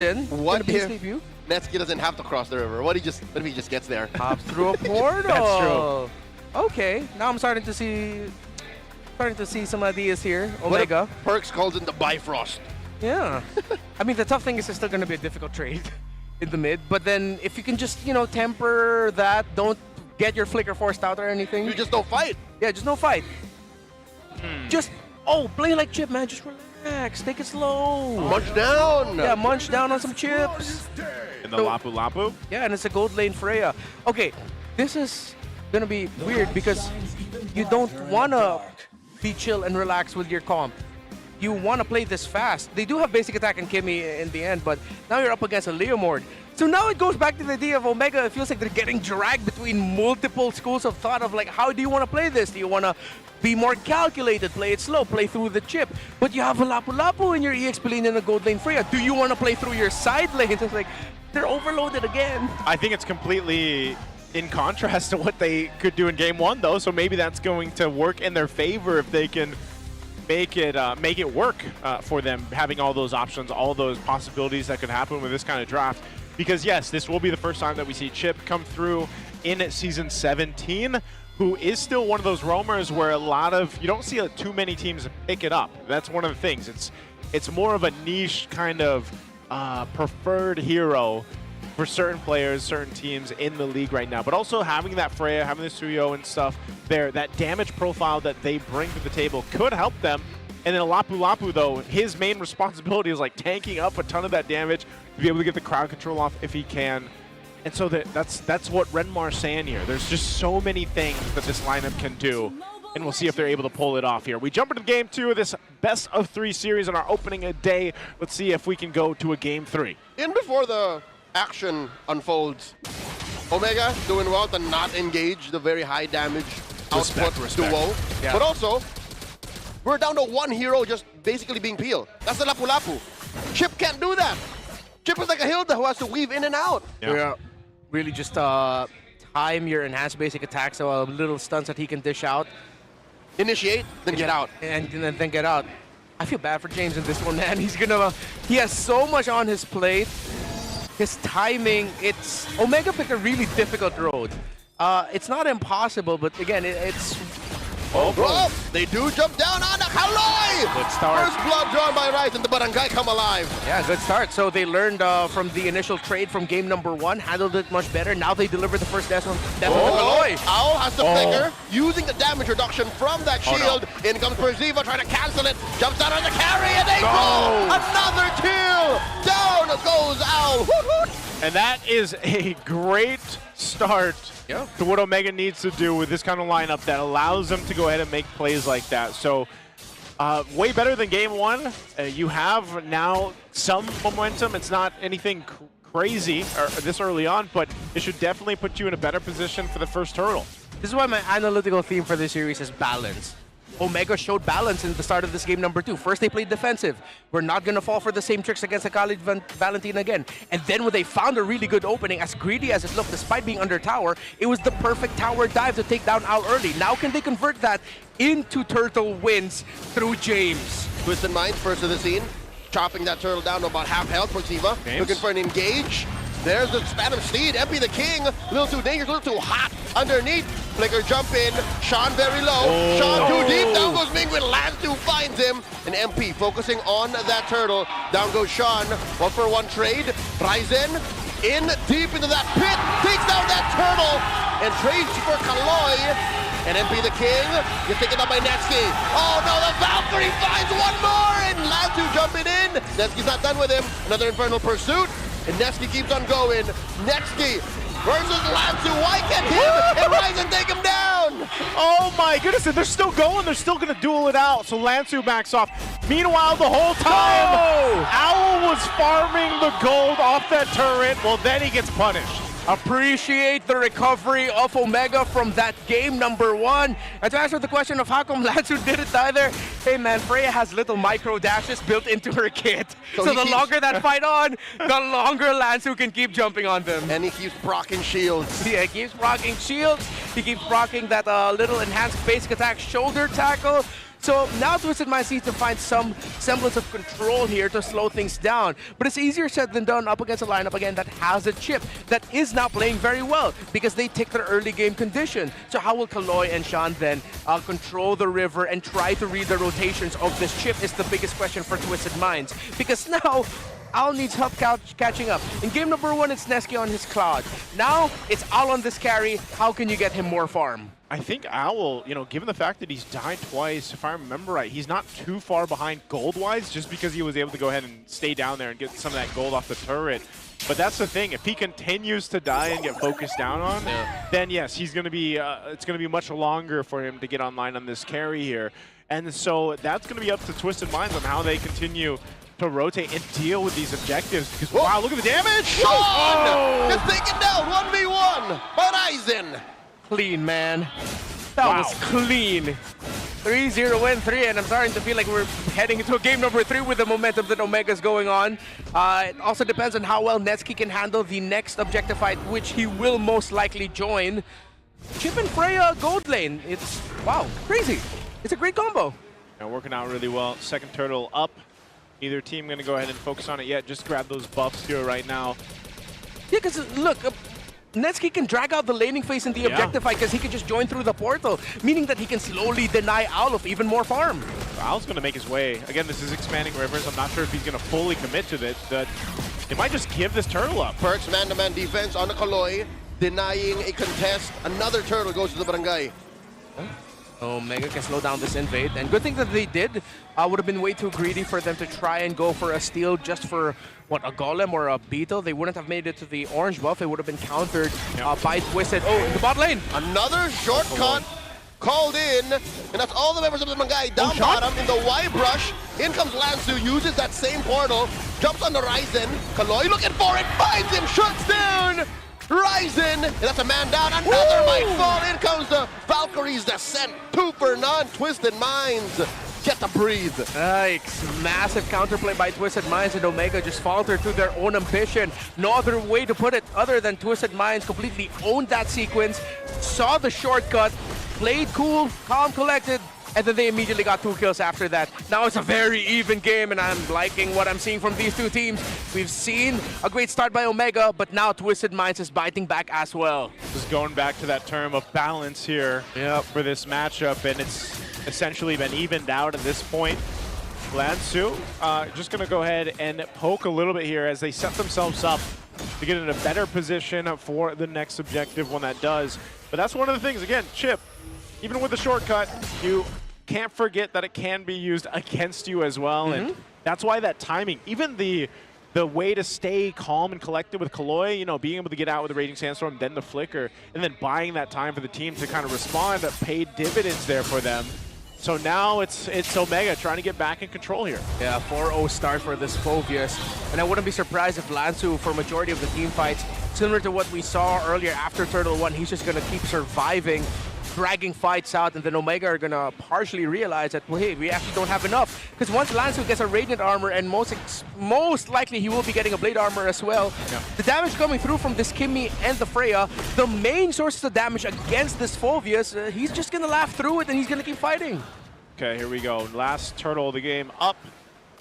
What in the if debut. Netsky doesn't have to cross the river? What if he just gets there? Hops through a portal. That's true. Okay, now I'm starting to see some ideas here. What if Omega. Perks calls in the Bifrost? Yeah. I mean, the tough thing is it's still going to be a difficult trade in the mid. But then if you can just, temper that, don't get your flicker forced out or anything. You just don't fight. Yeah, just no fight. Just, play like Chip, man. Just relax. Take it slow. Munch down. Yeah, munch down on some chips. In the Lapu Lapu. Yeah, and it's a gold lane Freya. Okay, this is going to be weird because you don't want to be chill and relax with your comp. You want to play this fast. They do have basic attack and Kimmy in the end, but now you're up against a Leomord. So now it goes back to the idea of Omega. It feels like they're getting dragged between multiple schools of thought of like, how do you want to play this? Do you want to be more calculated, play it slow, play through the chip? But you have a Lapu Lapu in your EXP lane and a gold lane Freya. Do you want to play through your side lanes? It's like, they're overloaded again. I think it's completely in contrast to what they could do in game one, though. So maybe that's going to work in their favor if they can make it work for them, having all those options, all those possibilities that could happen with this kind of draft. Because yes, this will be the first time that we see Chip come through in Season 17, who is still one of those roamers where you don't see too many teams pick it up. That's one of the things. It's more of a niche kind of preferred hero for certain players, certain teams in the league right now. But also having that Freya, having the Suyo and stuff there, that damage profile that they bring to the table could help them. And then Lapu Lapu, though, his main responsibility is like tanking up a ton of that damage to be able to get the crowd control off if he can. And so that's what Renmar's saying here. There's just so many things that this lineup can do, and we'll see if they're able to pull it off here. We jump into game 2 of this best of 3 series on our opening a day. Let's see if we can go to a game 3. In before the action unfolds, Omega doing well to not engage the very high damage output duo. Yeah. But also, we're down to one hero just basically being peeled. That's the Lapu Lapu. Chip can't do that. Chip is like a Hilda who has to weave in and out. Yeah. Really just time your enhanced basic attack, so little stunts that he can dish out. Initiate, then get out. And then get out. I feel bad for James in this one, man. He has so much on his plate. His timing, Omega picked a really difficult road. It's not impossible, but again, it's... Oh, they do jump down on the Kaloy! Good start. First blood drawn by Rice and the Barangay come alive. Yeah, good start. So they learned from the initial trade from game number 1, handled it much better. Now they deliver the first death on Kaloy. Owl has the flicker, using the damage reduction from that shield. In comes Perziva trying to cancel it. Jumps out on the carry and they go! Another kill! Down goes Owl. And that is a great start to what Omega needs to do with this kind of lineup that allows them to go ahead and make plays like that. So way better than game 1. You have now some momentum. It's not anything crazy this early on, but it should definitely put you in a better position for the first hurdle. This is why my analytical theme for this series is balance. Omega showed balance in the start of this game number 2. First, they played defensive. We're not going to fall for the same tricks against the Khalid Valentin again. And then when they found a really good opening, as greedy as it looked, despite being under tower, it was the perfect tower dive to take down Owl early. Now can they convert that into turtle wins through James? Twisted Mind, first of the scene. Chopping that turtle down to about half health for Ziva. Looking for an engage. There's the Spanish Steed, MP the King. A little too dangerous, a little too hot underneath. Flicker jump in, Sean very low. Sean too deep, down goes Mingwin. Lanzu finds him. And MP focusing on that turtle. Down goes Sean. 1-for-1 trade. Ryzen in deep into that pit. Takes down that turtle. And trades for Kaloy. And MP the King is taken up by Netsky. Oh no, the Valkyrie finds one more. And Lanzu jumping in. Netsky's not done with him. Another Infernal Pursuit. And Netsky keeps on going. Netsky versus Lanzu. Why can't him and Ryzen take him down? Oh my goodness, and they're still going. They're still going to duel it out. So Lanzu backs off. Meanwhile, the whole time, Owl was farming the gold off that turret. Well, then he gets punished. Appreciate the recovery of Omega from that game number 1. And to answer the question of how come Lanzu didn't die there, hey man, Freya has little micro dashes built into her kit. So the longer that fight on, the longer Lanzu can keep jumping on them. And he keeps proccing shields. Yeah, he keeps proccing shields. He keeps proccing that little enhanced basic attack shoulder tackle. So now Twisted Minds needs to find some semblance of control here to slow things down. But it's easier said than done up against a lineup, again, that has a chip that is now playing very well because they take their early game condition. So how will Kaloy and Sean then control the river and try to read the rotations of this chip is the biggest question for Twisted Minds. Because now, Al needs help catching up. In game number 1, it's Neski on his Cloud. Now, it's Al on this carry. How can you get him more farm? I think Owl, given the fact that he's died twice, if I remember right, he's not too far behind gold-wise just because he was able to go ahead and stay down there and get some of that gold off the turret. But that's the thing, if he continues to die and get focused down on, then yes, he's going to be, it's going to be much longer for him to get online on this carry here. And so that's going to be up to Twisted Minds on how they continue to rotate and deal with these objectives. Because, wow, look at the damage! Sean is taken down 1v1 by Ryzen. Clean, man. That was clean. 3-0 win 3, and I'm starting to feel like we're heading into game number 3 with the momentum that Omega's going on. It also depends on how well Netsuki can handle the next objective fight, which he will most likely join. Chip and Freya gold lane. It's, wow, crazy. It's a great combo. Yeah, working out really well. Second turtle up. Neither team going to go ahead and focus on it yet. Just grab those buffs here right now. Yeah, because look, Netsuki can drag out the laning phase in the objective fight because he can just join through the portal, meaning that he can slowly deny Owl of even more farm. Owl's going to make his way. Again, this is expanding rivers. I'm not sure if he's going to fully commit to it, but they might just give this turtle up. Perks man-to-man defense on the Kaloy, denying a contest. Another turtle goes to the barangay. Omega can slow down this invade, and good thing that they did. Would have been way too greedy for them to try and go for a steal just for, what, a golem or a beetle. They wouldn't have made it to the orange buff. It would have been countered by Twisted. Oh, in the bot lane! Another shortcut called in, and that's all the members of the Barangay down bottom in the Y brush. In comes Lansu, uses that same portal, jumps on the Ryzen. Kaloy looking for it, finds him, shuts down! Ryzen, and that's a man down, another might fall. In comes the Valkyrie's descent, 2 for none. Twisted Minds get to breathe. Yikes, massive counterplay by Twisted Minds, and Omega just faltered to their own ambition. No other way to put it other than Twisted Minds completely owned that sequence, saw the shortcut, played cool, calm, collected, and then they immediately got 2 kills after that. Now it's a very even game, and I'm liking what I'm seeing from these two teams. We've seen a great start by Omega, but now Twisted Minds is biting back as well. Just going back to that term of balance here for this matchup, and it's essentially been evened out at this point. Lansu just going to go ahead and poke a little bit here as they set themselves up to get in a better position for the next objective when that does. But that's one of the things, again, Chip, even with the shortcut, you can't forget that it can be used against you as well. And that's why that timing, even the way to stay calm and collected with Kaloy, being able to get out with the Raging Sandstorm, then the Flicker, and then buying that time for the team to kind of respond, paid dividends there for them. So now it's Omega trying to get back in control here. Yeah, 4-0 start for this Phobius. And I wouldn't be surprised if Lansu, for majority of the team fights, similar to what we saw earlier after Turtle 1, he's just going to keep surviving, dragging fights out, and then Omega are going to partially realize that, well, hey, we actually don't have enough. Because once Lansu gets a Radiant Armor, and most likely he will be getting a Blade Armor as well, the damage coming through from this Kimmy and the Freya, the main sources of damage against this Phobius, he's just going to laugh through it, and he's going to keep fighting. Okay, here we go. Last turtle of the game up.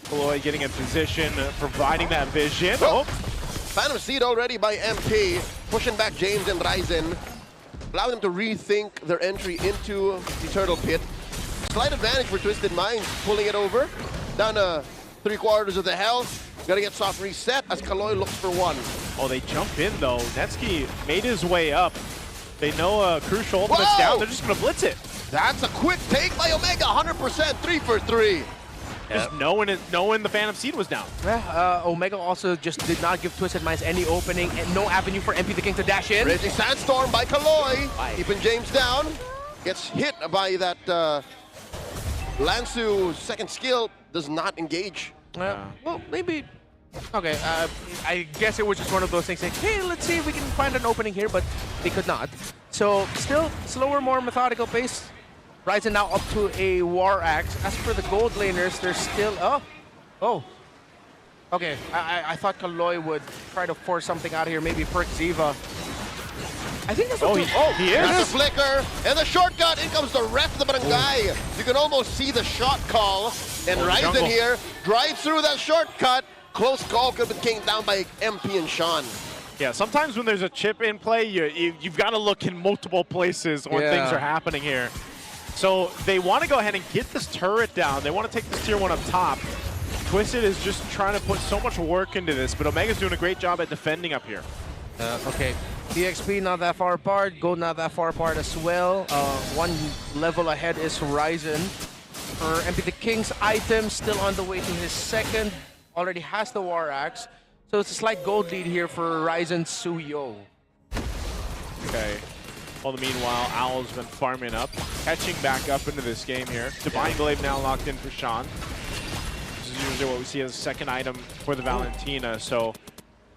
Kaloy getting in position, providing that vision. Phantom Seed already by MP, pushing back James and Ryzen, allowing them to rethink their entry into the Turtle Pit. Slight advantage for Twisted Minds, pulling it over. Down to 3/4 of the health. Gotta get soft reset as Kaloy looks for 1. Oh, they jump in though. Netsuki made his way up. They know a crucial ultimate's down. They're just gonna blitz it. That's a quick take by Omega, 100%, 3 for 3. Just knowing the Phantom Seed was down. Yeah, Omega also just did not give Twisted Minds any opening and no avenue for MP the King to dash in. Raging Sandstorm by Kaloy, keeping James down. Gets hit by that Lansu's second skill, does not engage. Well, maybe. Okay, I guess it was just one of those things like, hey, let's see if we can find an opening here, but they could not. So, still slower, more methodical pace. Ryzen now up to a War Axe. As for the gold laners, they're still... Oh. Okay, I thought Kaloy would try to force something out here, maybe perk Ziva. I think that's Oh, what he That's is. the flicker, and the shortcut. In comes the rest of the barangay. You can almost see the shot call, and Ryzen jungle. here drives through that shortcut. Close call could have been came down by MP and Sean. Yeah, sometimes when there's a chip in play, you've got to look in multiple places when things are happening here. So they want to go ahead and get this turret down. They want to take this tier 1 up top. Twisted is just trying to put so much work into this, but Omega's doing a great job at defending up here. Okay. DXP not that far apart, Gold not that far apart as well. One level ahead is Ryzen. For MP the King's item still on the way to his second. Already has the War Axe. So it's a slight gold lead here for Ryzen Suyo. Okay. All the meanwhile, Owl's been farming up, catching back up into this game here. Divine Glaive now locked in for Sean. This is usually what we see as a second item for the Valentina. So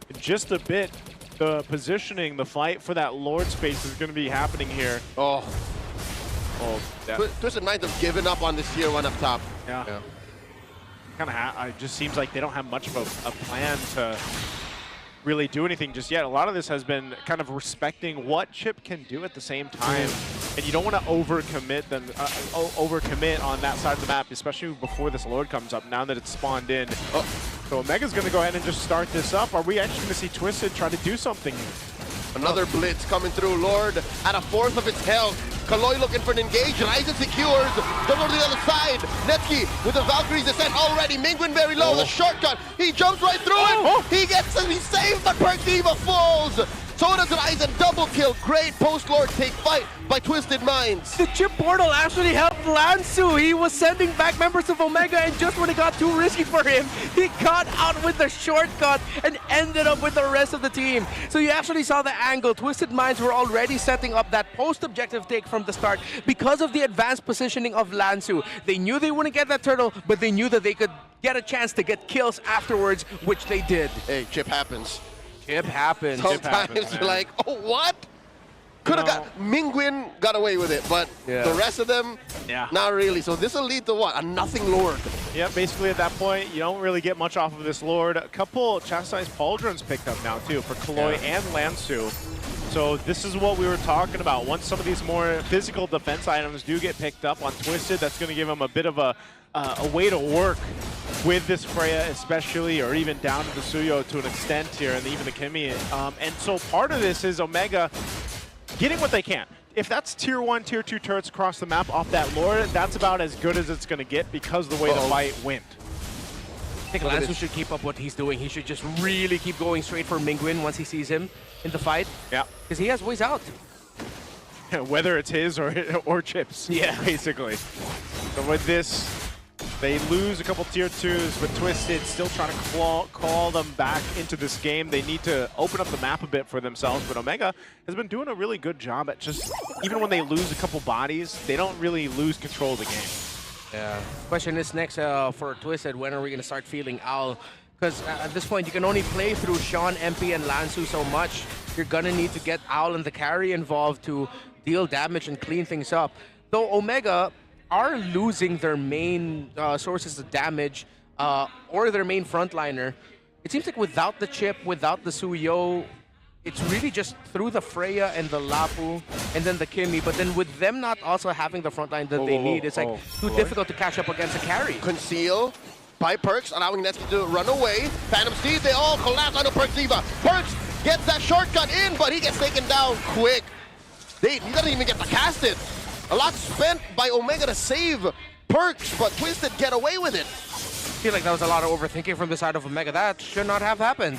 in just a bit, the positioning, the fight for that Lord space is going to be happening here. Oh, That Twisted Minds have given up on this tier 1 up top. yeah. Kind of it just seems like they don't have much of a plan to really do anything just yet. A lot of this has been kind of respecting what Chip can do at the same time, and you don't want to overcommit them, overcommit on that side of the map, especially before this Lord comes up. Now that it's spawned in, so Omega's going to go ahead and just start this up. Are we actually going to see Twisted try to do something? Another blitz coming through. Lord at a fourth of its health. Kaloi looking for an engage. Ryzen secures. Double to the other side. Netsky with the Valkyrie's descent already. Mingwin very low. The shortcut. He jumps right through it. He gets it. He's saved, but Perkdiva falls. So does Ryzen. Double kill. Great post-Lord take fight by Twisted Minds. The chip portal actually helped Lansu. He was sending back members of Omega, and just when it got too risky for him, he got out with the shortcut and ended up with the rest of the team. So you actually saw the angle. Twisted Minds were already setting up that post-objective take from the start because of the advanced positioning of Lansu. They knew they wouldn't get that turtle, but they knew that they could get a chance to get kills afterwards, which they did. Hey, chip happens. Chip happens. Sometimes you're like, oh, what? Could have got, Mingwin got away with it, but the rest of them, not really. So this will lead to what? A nothing Lord. Yeah, basically at that point, you don't really get much off of this Lord. A couple chastised pauldrons picked up now too for Kaloi and Lansu. So this is what we were talking about. Once some of these more physical defense items do get picked up on Twisted, that's going to give them a bit of a way to work with this Freya especially, or even down to the Suyo to an extent here, and even the Kimi. And so part of this is Omega getting what they can. If that's tier 1, tier 2 turrets across the map off that Lord, that's about as good as it's going to get because of the way the fight went. I think Lansu should keep up what he's doing. He should just really keep going straight for Mingwin once he sees him in the fight. Yeah. Because he has ways out. Whether it's his or Chip's, basically. So with this, they lose a couple tier 2s, but Twisted still trying to call them back into this game. They need to open up the map a bit for themselves, but Omega has been doing a really good job at just, even when they lose a couple bodies, they don't really lose control of the game. Yeah. Question is next for Twisted, when are we going to start feeling Owl? Because at this point, you can only play through Sean, MP, and Lansu so much. You're going to need to get Owl and the carry involved to deal damage and clean things up. Though Omega are losing their main sources of damage or their main frontliner, it seems like without the chip, without the Suyo, it's really just through the Freya and the Lapu and then the Kimi. But then with them not also having the frontline that they need, it's like too difficult to catch up against a carry. Conceal by Perks, allowing Netsky to run away. Phantom Steed, they all collapse onto Perkdiva. Perks gets that shortcut in, but he gets taken down quick. He doesn't even get to cast it. A lot spent by Omega to save Perks, but Twisted get away with it. I feel like that was a lot of overthinking from the side of Omega. That should not have happened.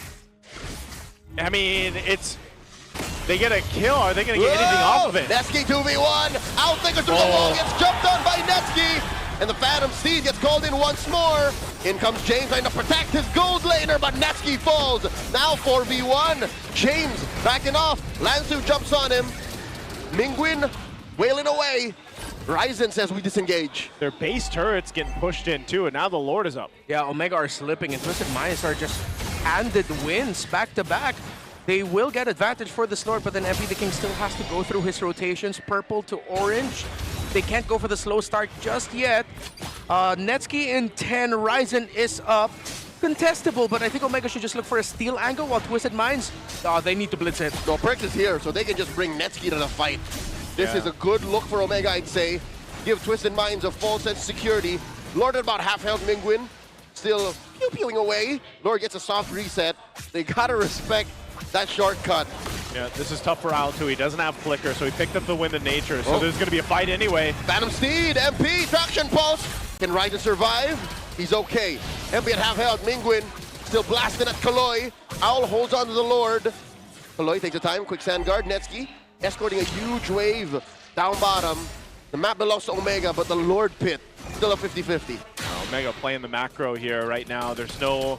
I mean, they get a kill. Are they going to get anything off of it? Netsky 2v1. Outthinker through the wall, gets jumped on by Netsky. And the Phantom Steed gets called in once more. In comes James trying to protect his gold laner, but Netsky falls. Now 4v1. James backing off. Lansu jumps on him. Mingwin wailing away. Ryzen says we disengage. Their base turret's getting pushed in too, and now the Lord is up. Yeah, Omega are slipping, and Twisted Minds are just handed wins back to back. They will get advantage for the Lord, but then MP the King still has to go through his rotations, purple to orange. They can't go for the slow start just yet. Netsky in 10, Ryzen is up. contestable, but I think Omega should just look for a steal angle while Twisted Minds, they need to blitz it. No, Perks is here, so they can just bring Netsky to the fight. This Yeah. is a good look for Omega, I'd say. Give Twisted Minds a false sense of security. Lord at about half health, Mingwin. Still pew-pewing away. Lord gets a soft reset. They gotta respect that shortcut. Yeah, this is tough for Al too. He doesn't have flicker, so he picked up the wind of nature. So there's going to be a fight anyway. Phantom Steed, MP, traction pulse. Can Ryzen survive? He's okay. MP at half health, Mingwin still blasting at Kaloy. Owl holds on to the Lord. Kaloy takes the time, quick sand guard. Netsky escorting a huge wave down bottom. The map belongs to Omega, but the Lord pit still a 50-50. Omega playing the macro here right now. There's no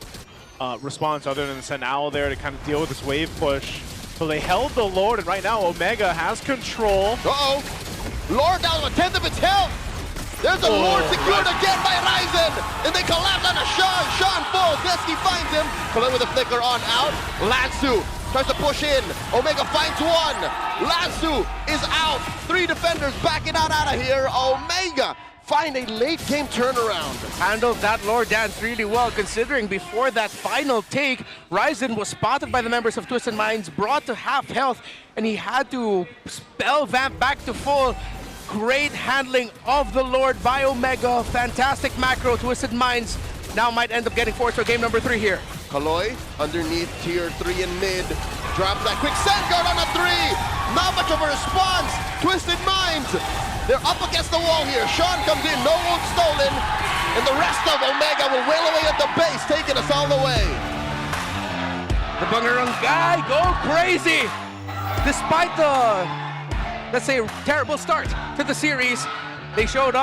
response other than send Owl there to kind of deal with this wave push. So they held the Lord, and right now Omega has control. Uh-oh. Lord down to a tenth of its health. There's the Lord secured again by Ryzen. And they collapse on a Sean. Sean falls. Netsky finds him. Kaloy with a flicker on out. Lansu tries to push in. Omega finds one. Lansu is out. 3 defenders backing out of here. Omega find a late game turnaround. Handled that Lord dance really well, considering before that final take, Ryzen was spotted by the members of Twisted Minds, brought to half health, and he had to spell vamp back to full. Great handling of the Lord by Omega. Fantastic macro. Twisted Minds now might end up getting forced for game number 3 here. Kaloy underneath tier 3 in mid. Drops that quick sand guard on a 3. Not much of a response. Twisted Minds. They're up against the wall here. Sean comes in, no ult stolen. And the rest of Omega will wail away at the base, taking us all the way. The Bungarang guy go crazy. Despite the, let's say, terrible start to the series, they showed up.